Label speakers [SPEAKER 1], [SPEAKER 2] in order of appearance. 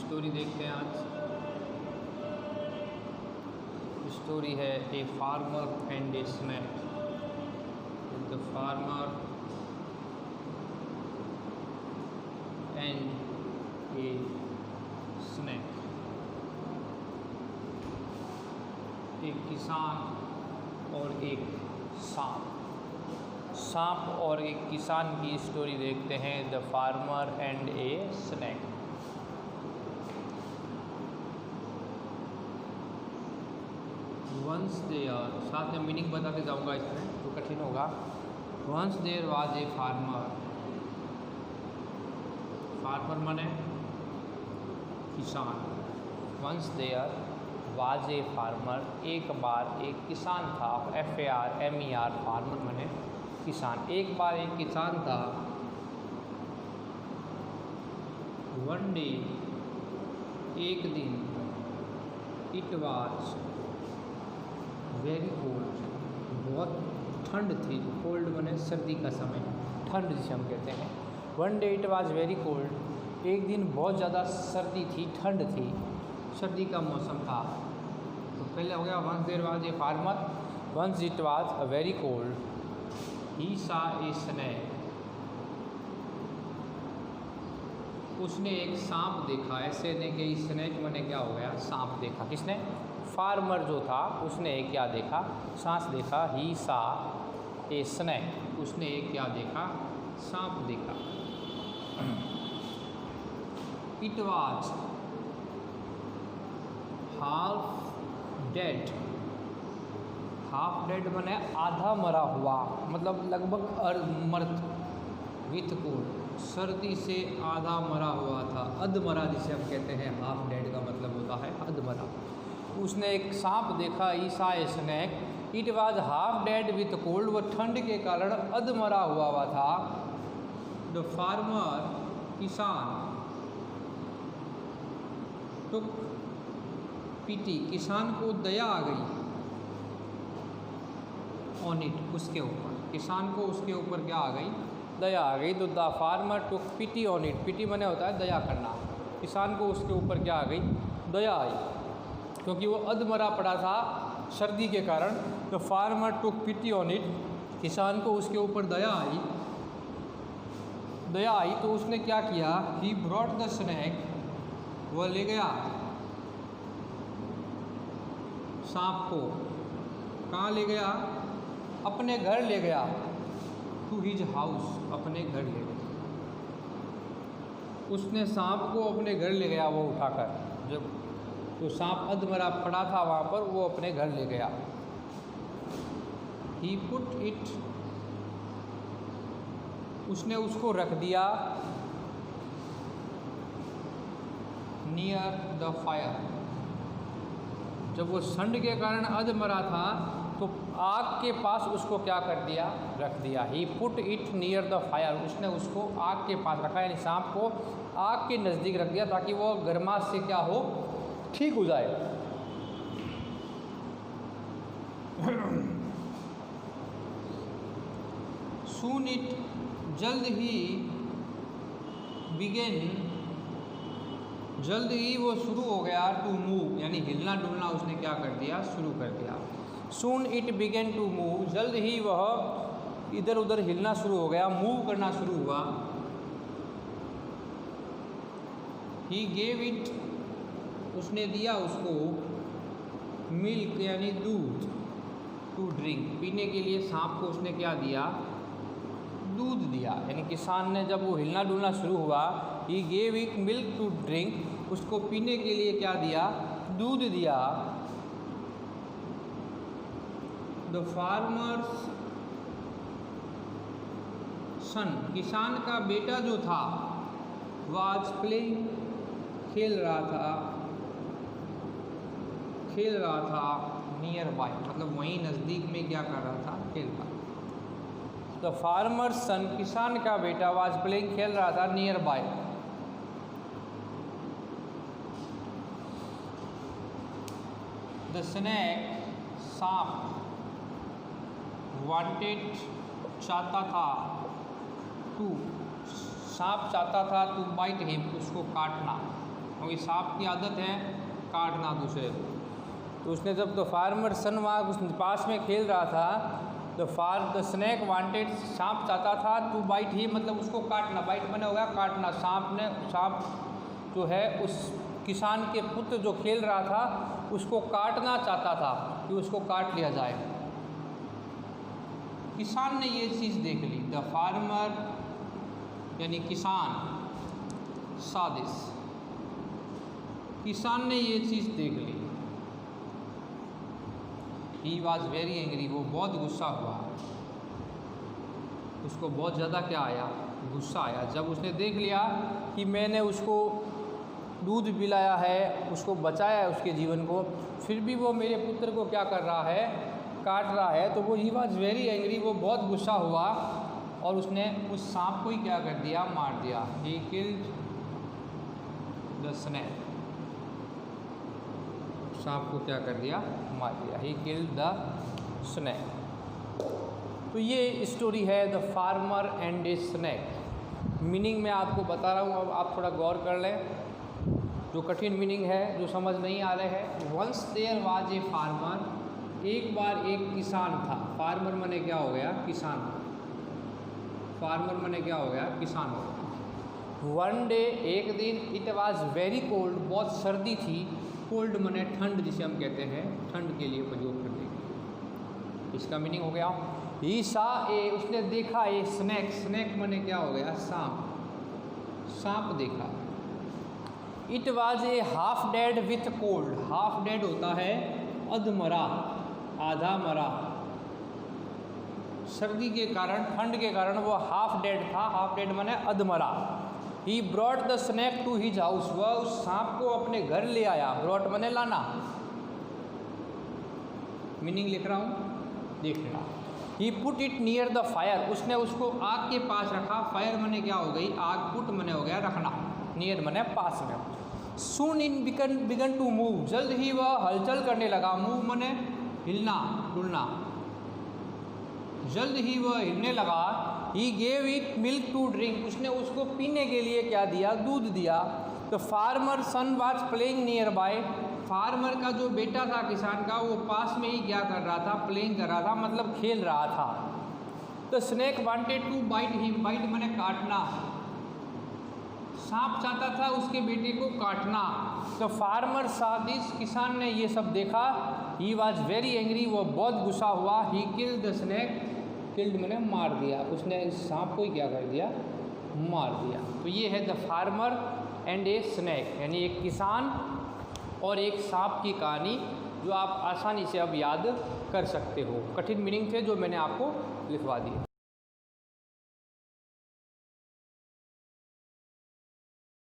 [SPEAKER 1] Story देखते हैं आज। स्टोरी है a farmer and a snack. The farmer and a snack. एक किसान और एक सांप। सांप और एक किसान की स्टोरी देखते हैं। The farmer and a snake. Once there, साथ में मीनिंग बताते जाऊंगा, इसमें तो कठिन होगा। Once there was a farmer. Farmer माने किसान। Once there was a farmer, एक बार एक किसान था। FARMER, फार्मर माने किसान। एक बार एक किसान था। वन डे, एक दिन। इट वाज वेरी कोल्ड, बहुत ठंड थी। कोल्ड माने सर्दी का समय, ठंड जिसे हम कहते हैं। One day it was very cold, एक दिन बहुत ज़्यादा सर्दी थी, ठंड थी, सर्दी का मौसम था। तो पहले हो गया once there was a farmer, once it was a very cold, he saw a snack. उसने एक सांप देखा। ऐसे नहीं कि स्नैक माने क्या हो गया, सांप देखा। किसने? फार्मर जो था उसने क्या देखा? सांप देखा। ही सा ए स्नैक, उसने एक क्या देखा? सांप देखा। It was half dead. Half dead माने आधा मरा हुआ, मतलब लगभग मर्द। विथ कोल्ड, सर्दी से आधा मरा हुआ था। अधमरा जिसे हम कहते हैं, हाफ डेड का मतलब होता है अधमरा। उसने एक सांप देखा। He saw a snake. It was half dead with cold, वह ठंड के कारण अधमरा हुआ था। द फार्मर, किसान, टुक पीटी, किसान को दया आ गई। ऑन इट, उसके ऊपर। किसान को उसके ऊपर क्या आ गई? दया आ गई। तो the farmer took pity on it. Pity माने होता है दया करना। किसान को उसके ऊपर क्या आ गई? दया आई, क्योंकि वो अधमरा पड़ा था सर्दी के कारण। The farmer took pity on it, किसान को उसके ऊपर दया आई। दया आई तो उसने क्या किया? ही ब्रॉट द स्नैक, वह ले गया सांप को। कहाँ ले गया? अपने घर ले गया। टू हिज हाउस, अपने घर ले गया। उसने सांप को अपने घर ले गया, वो उठाकर। जब तो सांप अधमरा पड़ा था वहाँ पर, वो अपने घर ले गया। ही पुट इट, उसने उसको रख दिया। नियर द फायर, जब वो ठंड के कारण अधमरा था तो आग के पास उसको क्या कर दिया? रख दिया। He put it near the fire, उसने उसको आग के पास रखा, यानी सांप को आग के नज़दीक रख दिया ताकि वो गर्माश से क्या हो, ठीक हो जाए। सून इट, जल्द ही। बिगेन, जल्द ही वो शुरू हो गया। टू मूव, यानी हिलना डुलना उसने क्या कर दिया? शुरू कर दिया। Soon it began to move, जल्द ही वह इधर उधर हिलना शुरू हो गया, मूव करना शुरू हुआ। ही गेव इट, उसने दिया उसको। मिल्क, यानी दूध। टू ड्रिंक, पीने के लिए सांप को उसने क्या दिया? दूध दिया। यानी किसान ने जब वो हिलना डुलना शुरू हुआ, he gave it milk to drink, उसको पीने के लिए क्या दिया? दूध दिया। द फार्मर्स सन, किसान का बेटा जो था, वाज प्लेइंग, खेल रहा था। नियर बाय, मतलब वहीं नज़दीक में क्या कर रहा था? खेल रहा था। द फार्मर्स सन, किसान का बेटा, वाज प्लेइंग, खेल रहा था। नियर बाय, द स्नैक, सांप, वांटेड, चाहता था। टू, सांप चाहता था टू बाइट हिम, उसको काटना। क्योंकि सांप की आदत है काटना दूसरे को। तो उसने जब द फार्मर सन वहाँ उस पास में खेल रहा था, द स्नैक वांटेड, सांप चाहता था टू बाइट ही, मतलब उसको काटना, बाइट बना होगा काटना। सांप जो है उस किसान के पुत्र जो खेल रहा था उसको काटना चाहता था कि उसको काट लिया जाए। किसान ने ये चीज़ देख ली, द फार्मर यानी किसान, सादिस, किसान ने ये चीज़ देख ली। ही वॉज वेरी एंग्री, वो बहुत गुस्सा हुआ, उसको बहुत ज़्यादा क्या आया, गुस्सा आया। जब उसने देख लिया कि मैंने उसको दूध पिलाया है, उसको बचाया है उसके जीवन को, फिर भी वो मेरे पुत्र को क्या कर रहा है, काट रहा है, तो वो ही वॉज वेरी एंग्री, वो बहुत गुस्सा हुआ और उसने उस सांप को ही क्या कर दिया, मार दिया। ही किल्ड द स्नैक, सांप को क्या कर दिया, मार दिया। He killed the snake. तो ये स्टोरी है the farmer and a snack. Meaning मैं आपको बता रहा हूँ, अब आप थोड़ा गौर कर लें, जो कठिन मीनिंग है, जो समझ नहीं आ रहे हैं। Once there was a farmer, एक बार एक किसान था। फार्मर माने क्या हो गया, किसान। फार्मर माने क्या हो गया, किसान हो गया। वन डे, एक दिन, इट वाज वेरी कोल्ड, बहुत सर्दी थी। कोल्ड माने ठंड, जिसे हम कहते हैं, ठंड के लिए प्रयोग करने के लिए। इसका मीनिंग हो गया ही सा ए, उसने देखा ए स्नैक, स्नैक माने क्या हो गया, सांप, सांप देखा। It was a half dead with cold, half dead होता है अधमरा, आधा मरा। सर्दी के कारण, ठंड के कारण वो हाफ डेड था, हाफ डेड माने अधमरा। He brought the snake to his house, वह उस सांप को अपने घर ले आया। ब्रॉट माने लाना। मीनिंग लिख रहा हूँ, देख लेना। He put it near the fire, उसने उसको आग के पास रखा। फायर माने क्या हो गई, आग। पुट माने हो गया रखना, नियर माने पास में। सून इन बिगन टू मूव, जल्द ही वह हलचल करने लगा। मूव माने हिलना, डुलना। जल्द ही वह हिलने लगा। He gave it milk to drink, उसने उसको पीने के लिए क्या दिया, दूध दिया। तो farmer son was playing nearby, farmer का जो बेटा था किसान का, वो पास में ही क्या कर रहा था, प्लेइंग कर रहा था, मतलब खेल रहा था। तो snake wanted to bite him, bite माने काटना। सांप चाहता था उसके बेटे को काटना। तो फार्मर सा दिस, किसान ने ये सब देखा। ही वॉज वेरी एंग्री, वो बहुत गुस्सा हुआ। He killed the snake, killed मैंने मार दिया, उसने इस सांप को ही क्या कर दिया, मार दिया। तो ये है the farmer and a snack, यानी एक किसान और एक सांप की कहानी, जो आप आसानी से अब याद कर सकते हो। कठिन मीनिंग थे जो मैंने आपको लिखवा दिए।